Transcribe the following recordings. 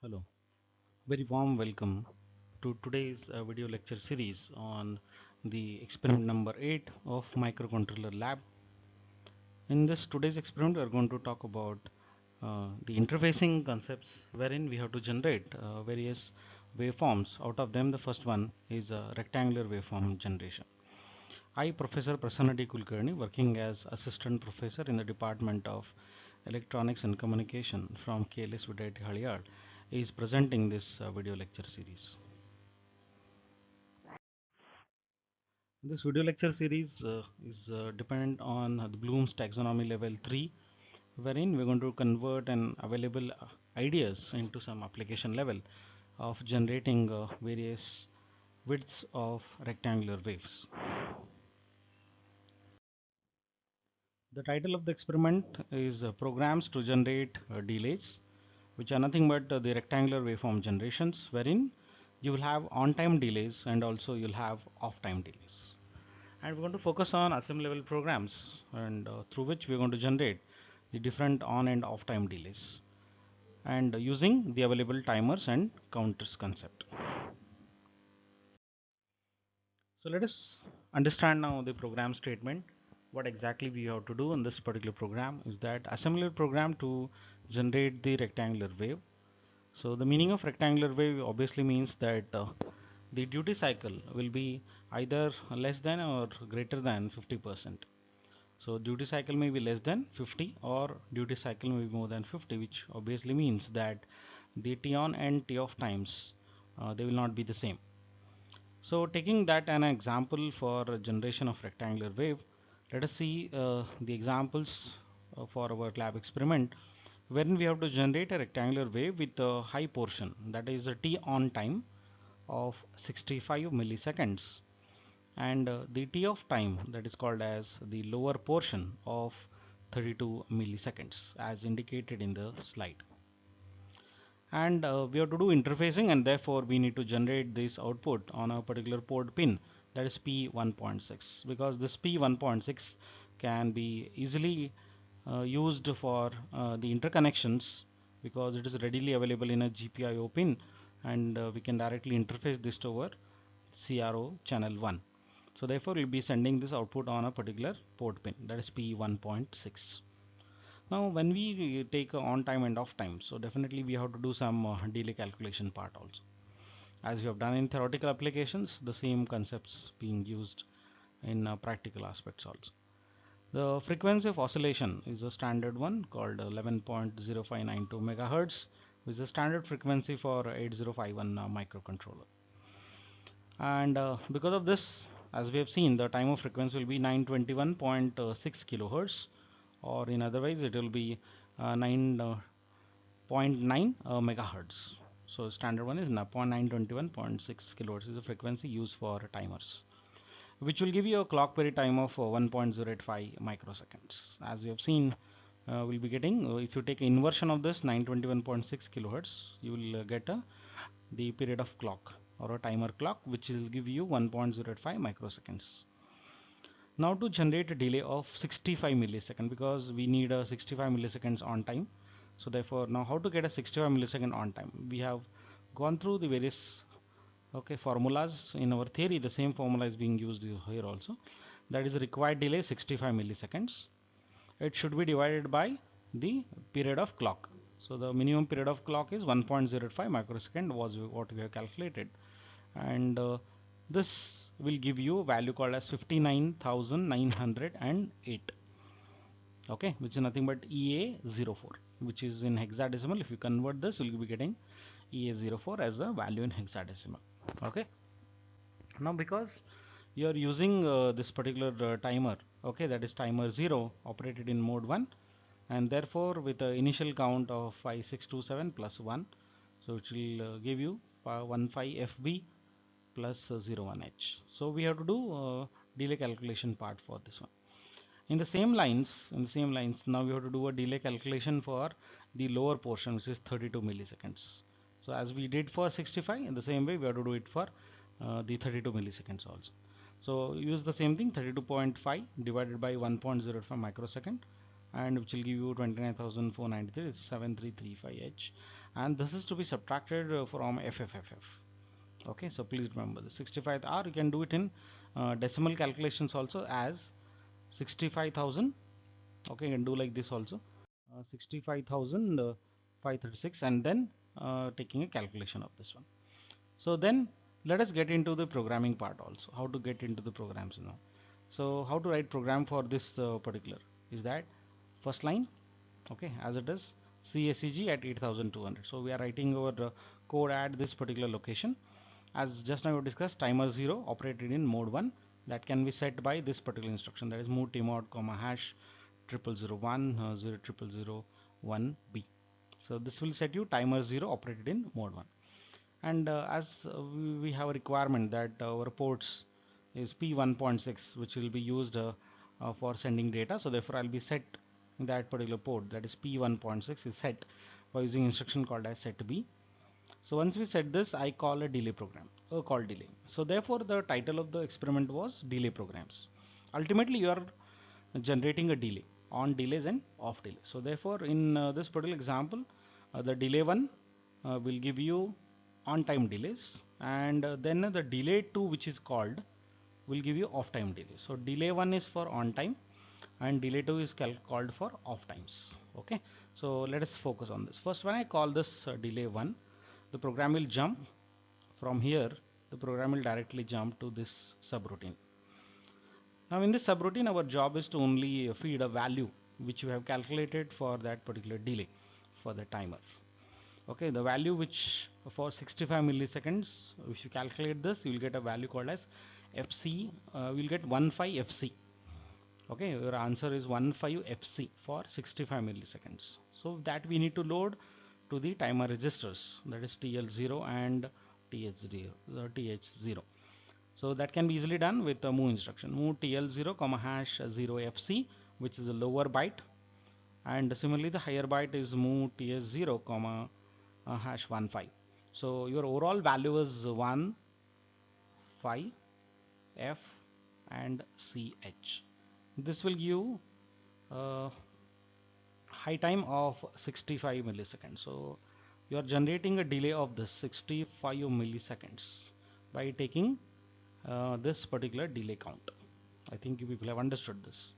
Hello, very warm welcome to today's video lecture series on the experiment number 8 of microcontroller lab. In this today's experiment we are going to talk about the interfacing concepts wherein we have to generate various waveforms. Out of them the first one is a rectangular waveform generation. I, Professor Prasanna Kulkarni, working as assistant professor in the Department of Electronics and Communication from KLS Vidayati Haliyad, is presenting this video lecture series. This video lecture series is dependent on the Bloom's taxonomy level 3, wherein we're going to convert an available ideas into some application level of generating various widths of rectangular waves. The title of the experiment is Programs to Generate Delays, which are nothing but the rectangular waveform generations, wherein you will have on-time delays and also you'll have off-time delays. And we're going to focus on assembly level programs and through which we're going to generate the different on and off time delays and using the available timers and counters concept. So let us understand now the program statement. What exactly we have to do in this particular program is that assembly level program to generate the rectangular wave. So the meaning of rectangular wave obviously means that the duty cycle will be either less than or greater than 50%. So duty cycle may be less than 50 or duty cycle may be more than 50, which obviously means that the T on and T off times they will not be the same. So taking that an example for generation of rectangular wave, let us see the examples for our lab experiment wherein we have to generate a rectangular wave with a high portion, that is a T on time of 65 milliseconds, and the T of time, that is called as the lower portion of 32 milliseconds as indicated in the slide. And we have to do interfacing, and therefore we need to generate this output on a particular port pin, that is P1.6, because this P1.6 can be easily used for the interconnections because it is readily available in a GPIO pin, and we can directly interface this over CRO channel 1. So therefore we'll be sending this output on a particular port pin, that is P1.6. Now when we take on time and off time, so definitely we have to do some delay calculation part also. As you have done in theoretical applications, the same concepts being used in practical aspects also. The frequency of oscillation is a standard one called 11.0592 megahertz, which is a standard frequency for 8051 microcontroller. And because of this, as we have seen, the time of frequency will be 921.6 kilohertz, or in other ways it will be 9.9 megahertz. So standard one is 921.6 kilohertz is the frequency used for timers, which will give you a clock period time of 1.085 microseconds. As you have seen, we'll be getting, if you take inversion of this 921.6 kilohertz, you will get the period of clock or a timer clock, which will give you 1.085 microseconds. Now to generate a delay of 65 milliseconds, because we need a 65 milliseconds on time. So therefore now how to get a 65 millisecond on time? We have gone through the various formulas in our theory. The same formula is being used here also. That is required delay 65 milliseconds. It should be divided by the period of clock. So the minimum period of clock is 1.05 microsecond was what we have calculated, and this will give you a value called as 59,908, okay, which is nothing but EA04, which is in hexadecimal. If you convert this, you'll be getting EA04 as a value in hexadecimal. Okay, now because you are using this particular timer, okay, that is timer 0 operated in mode 1, and therefore with the initial count of 5627 plus 1, so it will give you 15FB plus 01H. So we have to do delay calculation part for this one. In the same lines, now we have to do a delay calculation for the lower portion, which is 32 milliseconds. So as we did for 65, in the same way we have to do it for the 32 milliseconds also. So use the same thing, 32.5 divided by 1.05 microsecond, and which will give you 29,493, 7335H. and this is to be subtracted from FFFF. Okay, so please remember the 65, or you can do it in decimal calculations also as 65,000. Okay, you can do like this also, 65,536, and then taking a calculation of this one. So then let us get into the programming part also, how to get into the programs now. So how to write program for this particular is that first line, okay, as it is CSEG at 8200. So we are writing our code at this particular location. As just now we discussed, timer 0 operated in mode 1, that can be set by this particular instruction, that is move tmod comma hash 0001 00001b. So this will set you timer 0 operated in mode 1. And as we have a requirement that our ports is P1.6, which will be used for sending data. So therefore I'll be set that particular port, that is P1.6 is set by using instruction called as set B. So once we set this, I call a delay program, a call delay. So therefore the title of the experiment was delay programs. Ultimately you are generating a delay, on delays and off delays. So therefore in this particular example, the delay one will give you on time delays, and then the delay 2, which is called, will give you off time delay. So delay 1 is for on time and delay 2 is called for off times. Okay, so let us focus on this. First, when I call this delay 1, the program will jump from here, the program will directly jump to this subroutine. Now in this subroutine, our job is to only feed a value which we have calculated for that particular delay for the timer. Okay, the value which for 65 milliseconds, if you calculate this, you will get a value called as FC. We will get 15 FC. Okay, your answer is 15 FC for 65 milliseconds. So that we need to load to the timer registers, that is TL0 and TH0. So that can be easily done with the move instruction. Move TL0 comma hash 0FC, which is a lower byte, and similarly the higher byte is move TS0 comma hash 15. So your overall value is 1, 5, F and CH. This will give high time of 65 milliseconds. So you are generating a delay of this 65 milliseconds by taking this particular delay count. I think you people have understood this.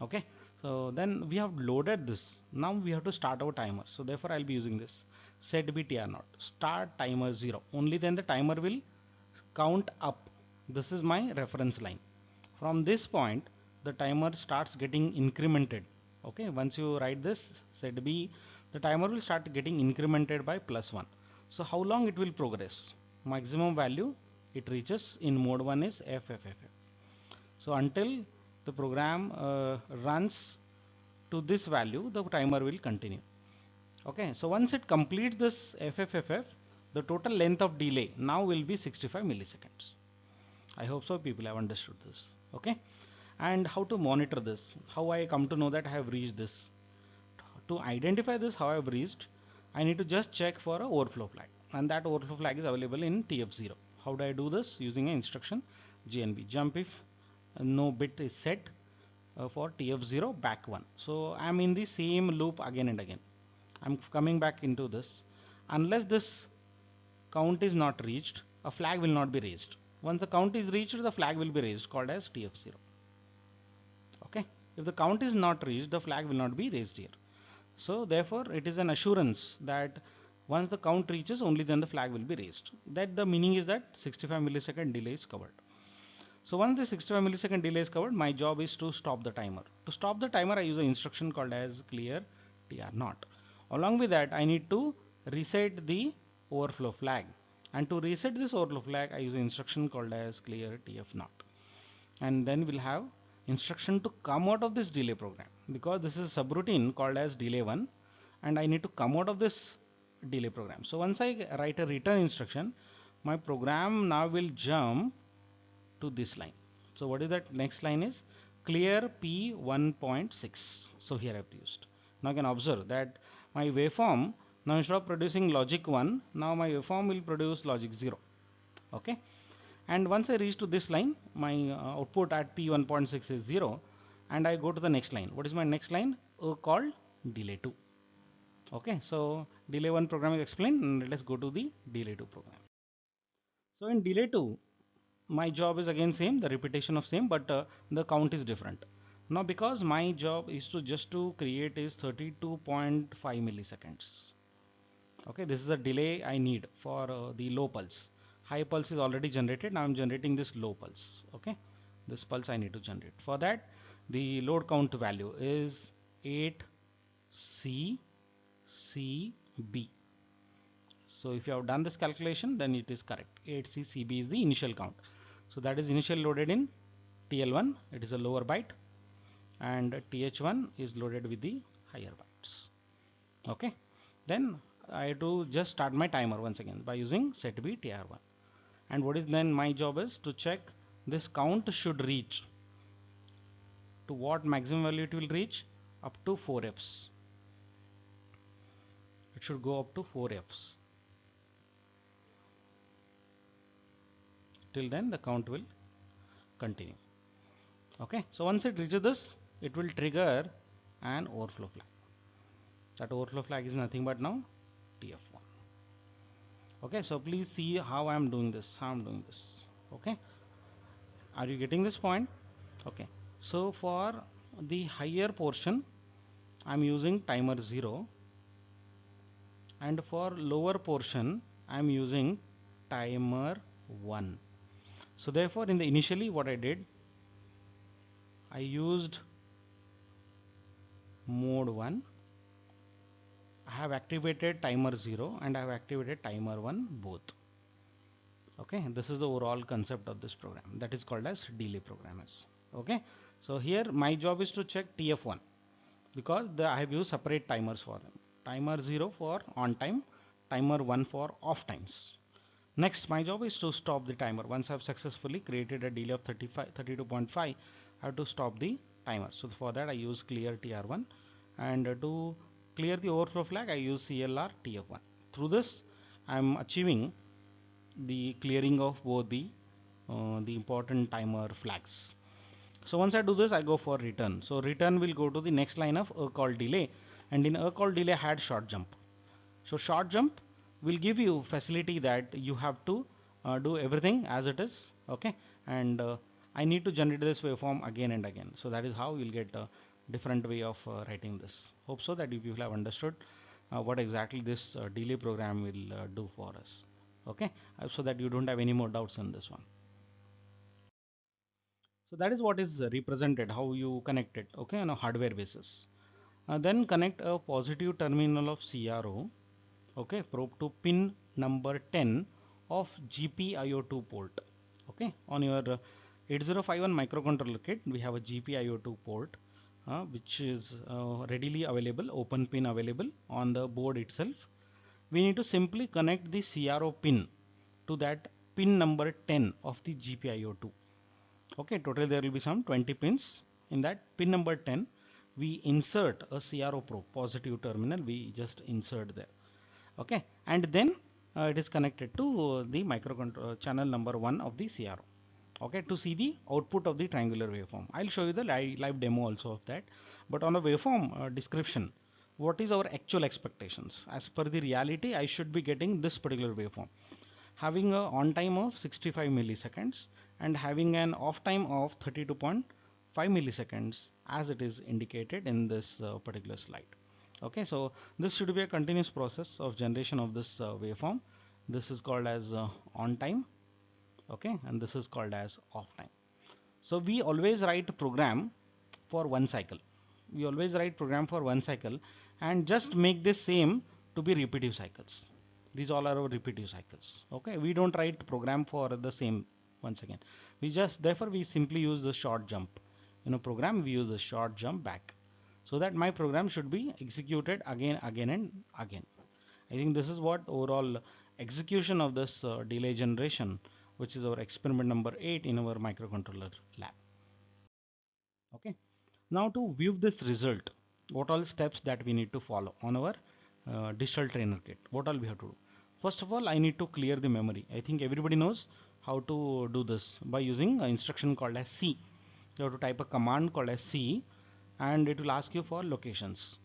Okay, so then we have loaded this. Now we have to start our timer. So therefore I'll be using this set btr0 start timer 0. Only then the timer will count up. This is my reference line. From this point the timer starts getting incremented. Okay, once you write this set b, the timer will start getting incremented by +1. So how long it will progress? Maximum value it reaches in mode 1 is FFFF. So until the program runs to this value, the timer will continue. Okay, so once it completes this FFFF, the total length of delay now will be 65 milliseconds. I hope so people have understood this. Okay, and how to monitor this, how I come to know that I have reached this. To identify this how I have reached, I need to just check for a overflow flag, and that overflow flag is available in TF0. How do I do this? Using an instruction GNB jump if no bit is set for TF0 back 1. So I'm in the same loop again and again. I'm coming back into this. Unless this count is not reached, a flag will not be raised. Once the count is reached, the flag will be raised, called as TF0. Okay, if the count is not reached, the flag will not be raised here. So therefore it is an assurance that once the count reaches, only then the flag will be raised. That the meaning is that 65 millisecond delay is covered. So once the 65 millisecond delay is covered, my job is to stop the timer. To stop the timer, I use an instruction called as clear TR0. Along with that, I need to reset the overflow flag. And to reset this overflow flag, I use an instruction called as clear TF0. And then we'll have instruction to come out of this delay program, because this is a subroutine called as delay 1, and I need to come out of this delay program. So once I write a return instruction, my program now will jump to this line. So what is that next line is clear P1.6. So here I've used. Now you can observe that my waveform, now instead of producing logic 1, now my waveform will produce logic 0. Okay, and once I reach to this line, my output at P1.6 is 0, and I go to the next line. What is my next line? Called delay 2. Okay, so delay 1 program is explained, and let's go to the delay 2 program. So in delay 2, my job is again same, the repetition of same, but the count is different. Now because my job is to just to create is 32.5 milliseconds. Okay, this is a delay I need for the low pulse. High pulse is already generated. Now I'm generating this low pulse. Okay, this pulse I need to generate. For that, the load count value is 8 CCB. So if you have done this calculation, then it is correct. 8 CCB is the initial count. So that is initially loaded in TL1. It is a lower byte, and TH1 is loaded with the higher bytes. Okay, then I have to just start my timer once again by using setB TR1. And what is then my job is to check this count should reach to what maximum value it will reach, up to 4Fs. It should go up to 4Fs. Till then the count will continue. Okay, so once it reaches this, it will trigger an overflow flag. That overflow flag is nothing but now TF1. Okay, so please see how I am doing this. Okay, are you getting this point? Okay, so for the higher portion, I'm using timer 0, and for lower portion, I'm using timer 1. So therefore, in the initially what I did, I used mode 1. I have activated timer 0 and I have activated timer 1 both. Okay, this is the overall concept of this program, that is called as delay programmers. Okay, so here my job is to check TF1 because I have used separate timers for them. Timer 0 for on time, timer 1 for off times. Next, my job is to stop the timer. Once I have successfully created a delay of 32.5, I have to stop the timer. So for that I use clear TR1, and to clear the overflow flag I use CLR TF1. Through this I am achieving the clearing of both the important timer flags. So once I do this, I go for return. So return will go to the next line of a call delay, and in a call delay I had short jump. So short jump will give you facility that you have to do everything as it is. Okay, and I need to generate this waveform again and again. So that is how you'll get a different way of writing this. Hope so that you people have understood what exactly this delay program will do for us. Okay, so that you don't have any more doubts on this one. So that is what is represented, how you connect it, okay, on a hardware basis. Then connect a positive terminal of CRO, okay, probe to pin number 10 of GPIO2 port. Okay, on your 8051 microcontroller kit, we have a GPIO2 port which is readily available, open pin available on the board itself. We need to simply connect the CRO pin to that pin number 10 of the GPIO2. Okay, total there will be some 20 pins. In that pin number 10, we insert a CRO probe, positive terminal, we just insert there. Okay, and then it is connected to the microcontroller channel number 1 of the CRO. Okay, to see the output of the triangular waveform. I'll show you the live demo also of that. But on a waveform description, what is our actual expectations? As per the reality, I should be getting this particular waveform, having a on time of 65 milliseconds and having an off time of 32.5 milliseconds as it is indicated in this particular slide. Okay, so this should be a continuous process of generation of this waveform. This is called as on time, okay, and this is called as off time. So we always write program for one cycle. We always write program for one cycle and just make this same to be repetitive cycles. These all are our repetitive cycles. Okay, we don't write program for the same once again. We just therefore we simply use the short jump. In a program we use the short jump back, so that my program should be executed again, and again. I think this is what overall execution of this delay generation, which is our experiment number 8 in our microcontroller lab. Okay, now to view this result, what all steps that we need to follow on our digital trainer kit, what all we have to do. First of all, I need to clear the memory. I think everybody knows how to do this by using an instruction called as C. You have to type a command called as C, and it will ask you for locations.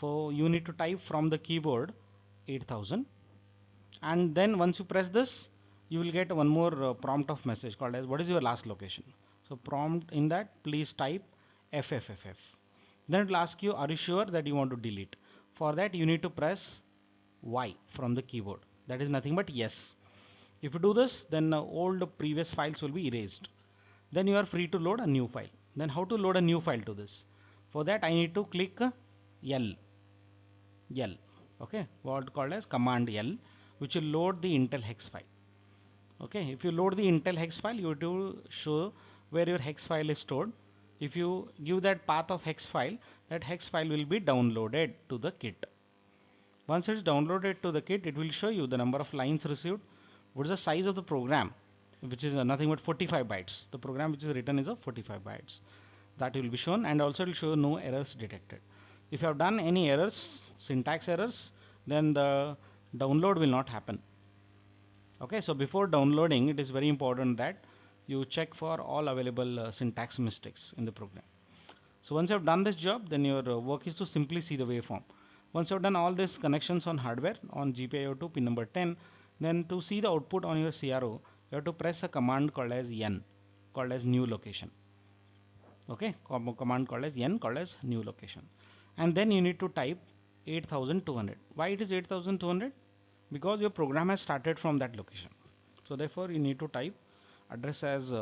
So you need to type from the keyboard 8000, and then once you press this, you will get one more prompt of message called as what is your last location. So prompt in that, please type FFFF. Then it will ask you, are you sure that you want to delete? For that you need to press Y from the keyboard. That is nothing but yes. If you do this, then old previous files will be erased. Then you are free to load a new file. Then how to load a new file to this? For that I need to click L. L. Okay, what called as command L, which will load the Intel hex file. Okay, if you load the Intel hex file, you have to show where your hex file is stored. If you give that path of hex file, that hex file will be downloaded to the kit. Once it's downloaded to the kit, it will show you the number of lines received, what is the size of the program, which is nothing but 45 bytes. The program which is written is of 45 bytes. That will be shown, and also it will show no errors detected. If you have done any errors, syntax errors, then the download will not happen. Okay, so before downloading, it is very important that you check for all available syntax mistakes in the program. So once you have done this job, then your work is to simply see the waveform. Once you have done all these connections on hardware on GPIO2 pin number 10, then to see the output on your CRO, you have to press a command called as N, called as new location. Okay, command called as N, called as new location. And then you need to type 8200. Why it is 8200? Because your program has started from that location. So therefore you need to type address as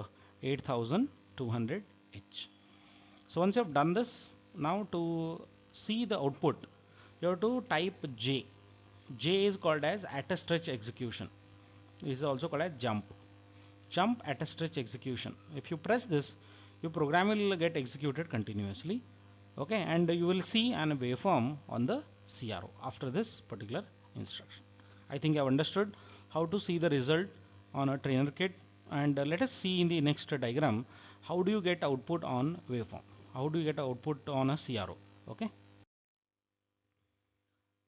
8200H. So once you have done this, now to see the output, you have to type J. J is called as at a stretch execution. This is also called as jump. Jump at a stretch execution. If you press this, your program will get executed continuously. Okay, and you will see an waveform on the CRO after this particular instruction. I think you have understood how to see the result on a trainer kit, and let us see in the next diagram how do you get output on waveform, how do you get output on a CRO. Okay,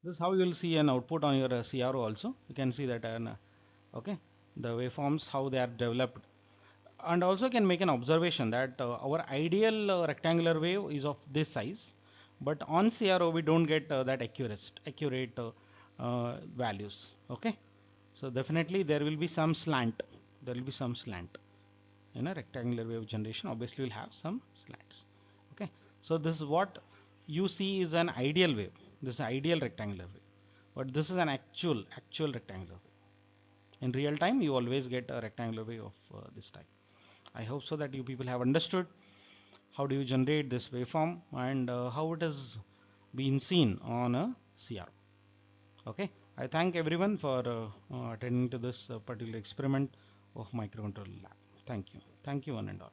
this is how you will see an output on your CRO also. You can see that okay, the waveforms how they are developed, and also can make an observation that our ideal rectangular wave is of this size, but on CRO we don't get that accurate values. Okay, so definitely there will be some slant, there will be some slant in a rectangular wave generation. Obviously we'll have some slants. Okay, so this is what you see is an ideal wave, this is ideal rectangular wave, but this is an actual rectangular wave. In real time you always get a rectangular wave of this type. I hope so that you people have understood how do you generate this waveform and how it has been seen on a CR. Okay, I thank everyone for attending to this particular experiment of microcontroller lab. Thank you one and all.